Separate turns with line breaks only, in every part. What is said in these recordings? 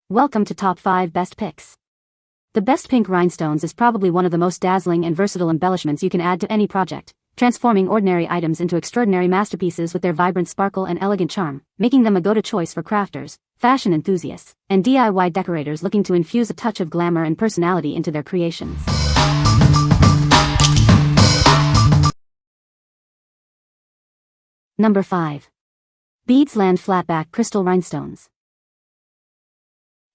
Welcome to Top 5 Best Picks. The best Pink Rhinestones is probably one of the most dazzling and versatile embellishments you can add to any project, transforming ordinary items into extraordinary masterpieces with their vibrant sparkle and elegant charm, making them a go-to choice for crafters, fashion enthusiasts, and DIY decorators looking to infuse a touch of glamour and personality into their creations. Number 5. Beadsland Flatback Crystal Rhinestones.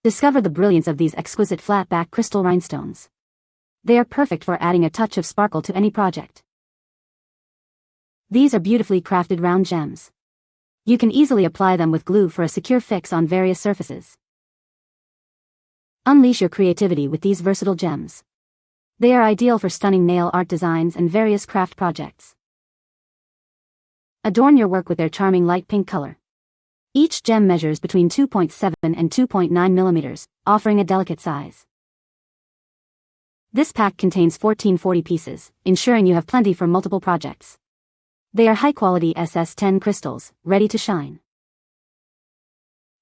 Discover the brilliance of these exquisite flatback crystal rhinestones. They are perfect for adding a touch of sparkle to any project. These are beautifully crafted round gems. You can easily apply them with glue for a secure fix on various surfaces. Unleash your creativity with these versatile gems. They are ideal for stunning nail art designs and various craft projects. Adorn your work with their charming light pink color. Each gem measures between 2.7 and 2.9 millimeters, offering a delicate size. This pack contains 1440 pieces, ensuring you have plenty for multiple projects. They are high-quality SS10 crystals, ready to shine.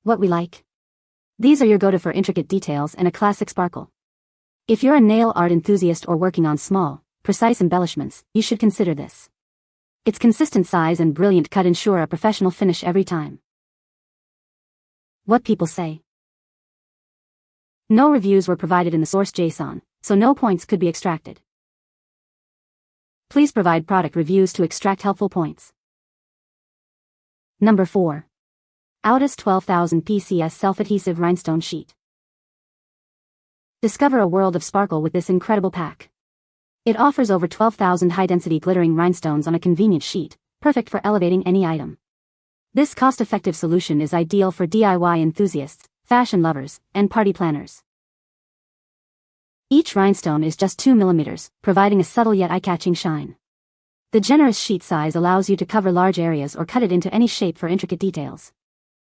What we like? These are your go-to for intricate details and a classic sparkle. If you're a nail art enthusiast or working on small, precise embellishments, you should consider this. Its consistent size and brilliant cut ensure a professional finish every time. What people say. No reviews were provided in the source JSON, so no points could be extracted. Please provide product reviews to extract helpful points. Number 4. Outus 12,000 PCS Self-Adhesive Rhinestone Sheet. Discover a world of sparkle with this incredible pack. It offers over 12,000 high-density glittering rhinestones on a convenient sheet, perfect for elevating any item. This cost-effective solution is ideal for DIY enthusiasts, fashion lovers, and party planners. Each rhinestone is just 2 millimeters, providing a subtle yet eye-catching shine. The generous sheet size allows you to cover large areas or cut it into any shape for intricate details.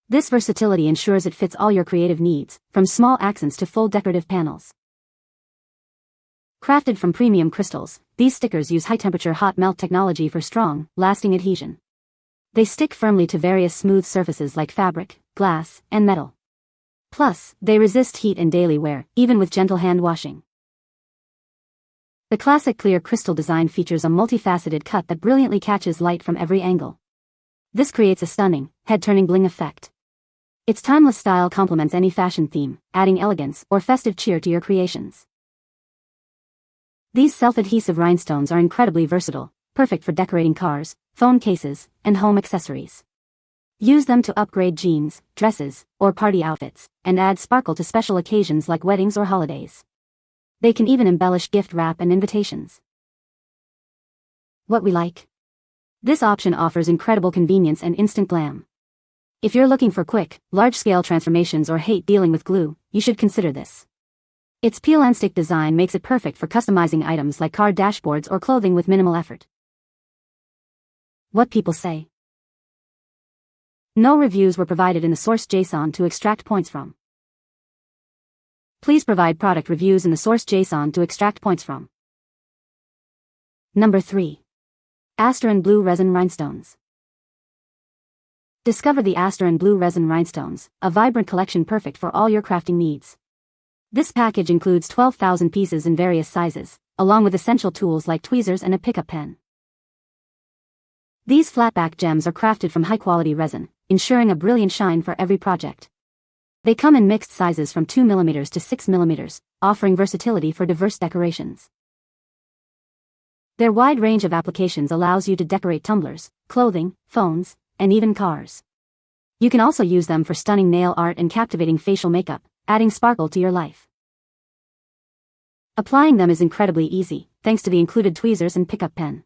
This versatility ensures it fits all your creative needs, from small accents to full decorative panels. Crafted from premium crystals, these stickers use high-temperature hot melt technology for strong, lasting adhesion. They stick firmly to various smooth surfaces like fabric, glass, and metal. Plus, they resist heat and daily wear, even with gentle hand washing. The classic clear crystal design features a multifaceted cut that brilliantly catches light from every angle. This creates a stunning, head-turning bling effect. Its timeless style complements any fashion theme, adding elegance or festive cheer to your creations. These self-adhesive rhinestones are incredibly versatile, perfect for decorating cars, phone cases, and home accessories. Use them to upgrade jeans, dresses, or party outfits, and add sparkle to special occasions like weddings or holidays. They can even embellish gift wrap and invitations. What we like? This option offers incredible convenience and instant glam. If you're looking for quick, large-scale transformations or hate dealing with glue, you should consider this. Its peel-and-stick design makes it perfect for customizing items like car dashboards or clothing with minimal effort. What people say. No reviews were provided in the source JSON to extract points from. Please provide product reviews in the source JSON to extract points from. Number 3. ASTARON Blue Resin Rhinestones. Discover the ASTARON Blue Resin Rhinestones, a vibrant collection perfect for all your crafting needs. This package includes 12,000 pieces in various sizes, along with essential tools like tweezers and a pickup pen. These flatback gems are crafted from high-quality resin, ensuring a brilliant shine for every project. They come in mixed sizes from 2 mm to 6 mm, offering versatility for diverse decorations. Their wide range of applications allows you to decorate tumblers, clothing, phones, and even cars. You can also use them for stunning nail art and captivating facial makeup, adding sparkle to your life. Applying them is incredibly easy, thanks to the included tweezers and pickup pen.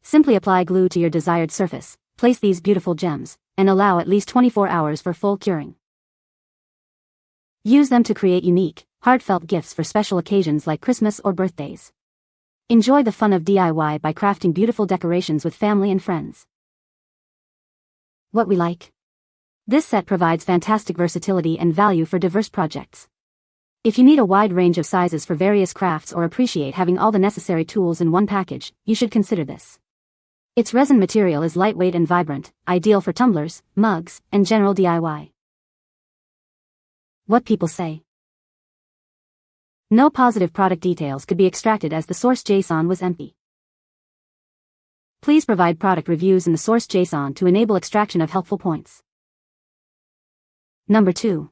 Simply apply glue to your desired surface, place these beautiful gems, and allow at least 24 hours for full curing. Use them to create unique, heartfelt gifts for special occasions like Christmas or birthdays. Enjoy the fun of DIY by crafting beautiful decorations with family and friends. What we like? This set provides fantastic versatility and value for diverse projects. If you need a wide range of sizes for various crafts or appreciate having all the necessary tools in one package, you should consider this. Its resin material is lightweight and vibrant, ideal for tumblers, mugs, and general DIY. What people say. No positive product details could be extracted as the source JSON was empty. Please provide product reviews in the source JSON to enable extraction of helpful points. Number 2.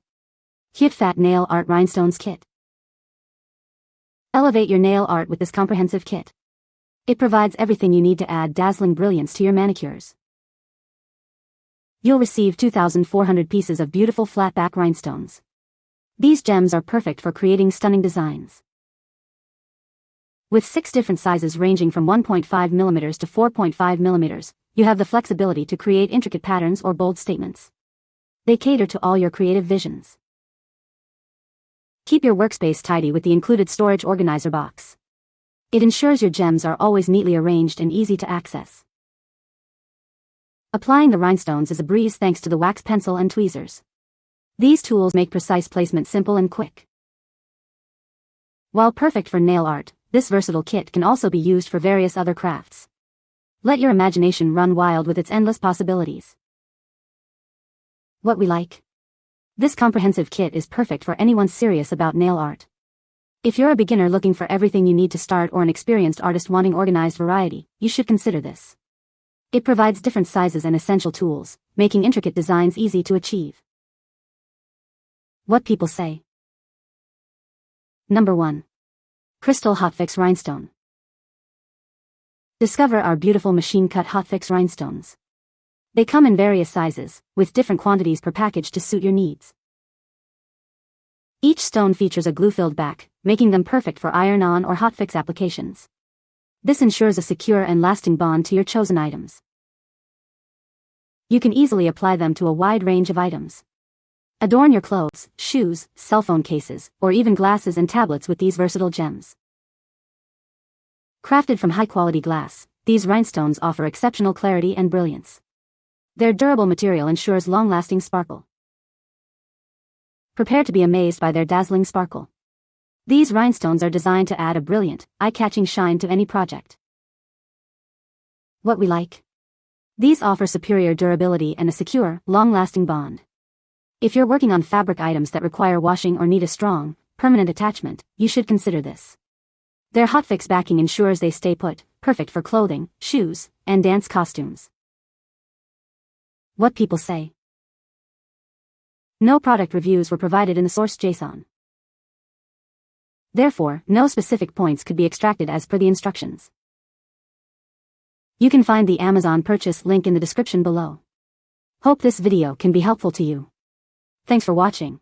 HUETFAT Nail Art Rhinestones Kit. Elevate your nail art with this comprehensive kit. It provides everything you need to add dazzling brilliance to your manicures. You'll receive 2,400 pieces of beautiful flat-back rhinestones. These gems are perfect for creating stunning designs. With 6 different sizes ranging from 1.5 mm to 4.5 mm, you have the flexibility to create intricate patterns or bold statements. They cater to all your creative visions. Keep your workspace tidy with the included storage organizer box. It ensures your gems are always neatly arranged and easy to access. Applying the rhinestones is a breeze thanks to the wax pencil and tweezers. These tools make precise placement simple and quick. While perfect for nail art, this versatile kit can also be used for various other crafts. Let your imagination run wild with its endless possibilities. What we like. This comprehensive kit is perfect for anyone serious about nail art. If you're a beginner looking for everything you need to start or an experienced artist wanting organized variety, you should consider this. It provides different sizes and essential tools, making intricate designs easy to achieve. What people say. Number 1. Crystal Hotfix Rhinestone. Discover our beautiful machine-cut Hotfix rhinestones. They come in various sizes, with different quantities per package to suit your needs. Each stone features a glue-filled back, making them perfect for iron-on or hotfix applications. This ensures a secure and lasting bond to your chosen items. You can easily apply them to a wide range of items. Adorn your clothes, shoes, cell phone cases, or even glasses and tablets with these versatile gems. Crafted from high-quality glass, these rhinestones offer exceptional clarity and brilliance. Their durable material ensures long-lasting sparkle. Prepare to be amazed by their dazzling sparkle. These rhinestones are designed to add a brilliant, eye-catching shine to any project. What we like. These offer superior durability and a secure, long-lasting bond. If you're working on fabric items that require washing or need a strong, permanent attachment, you should consider this. Their hotfix backing ensures they stay put, perfect for clothing, shoes, and dance costumes. What people say. No product reviews were provided in the source JSON. Therefore, no specific points could be extracted as per the instructions. You can find the Amazon purchase link in the description below. Hope this video can be helpful to you. Thanks for watching.